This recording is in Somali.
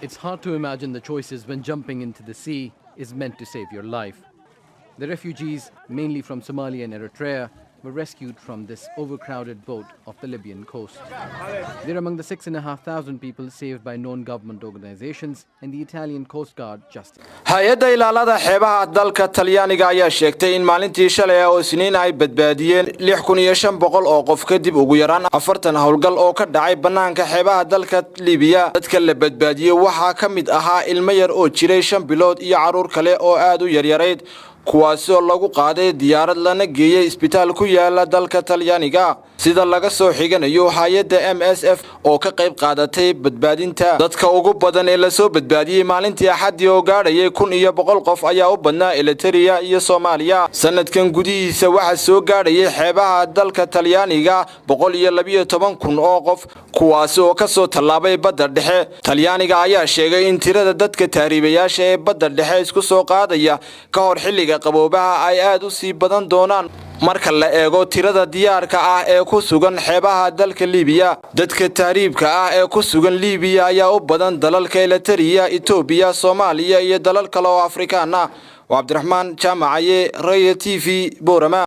It's hard to imagine the choices when jumping into the sea is meant to save your life. The refugees, mainly from Somalia and Eritrea, were rescued from this overcrowded boat off the Libyan coast. They're among the 6,500 people saved by non-government organizations and the Italian Coast Guard Justice. hay-adda ilaalada xeebaha dalka Talyaaniga ayaa sheegtay in maalintii shalay oo Isniin ay badbaadiyeen 6,500 oo qof kadib ugu yaraan 40 hawlgal oo ka dhacay banaanka xeebaha dalka Liibiya. Dadka la badbaadiyay waxaa ka mid ahaa ilmo yar oo jiray 5 bilood iyo caruur kale oo aad u yaryarayd kuwaasoo lagu qaaday diyaarad lana geeyay isbitaal ku yaala dalka Talyaaniga sida laga soo xiganayo hay'adda MSF oo ka qayb qaadatay badbaadinta dadka ugu badan ee la soo badbaadiyay maalintii Axad oo gaadhay 1,100 qof ayaa u badnaa Eritrea iyo Soomaaliya sanadkan gudihiisa waxa soo gaadhay xeebaha dalka Talyaaniga 112,000 oo qof kuwaasoo ka soo tallaabay badda dhexe Talyaaniga ayaa sheegay in tirada dadka tahriibayaasha ee badda dhexe isku soo qaadaya ka hor xilliga qaboobaha ay aad u sii badan doonaan marka la eego tirada diyaarka ah ee ku sugan xeebaha dalka Liibiya dadka tahriibka ah ee ku sugan Liibiya ayaa u badan dalalka Eritrea Itoobiya Soomaaliya iyo dalal kale oo Afrikaan ah Cabdiraxmaan Jaamacaye Raya TV Boorama.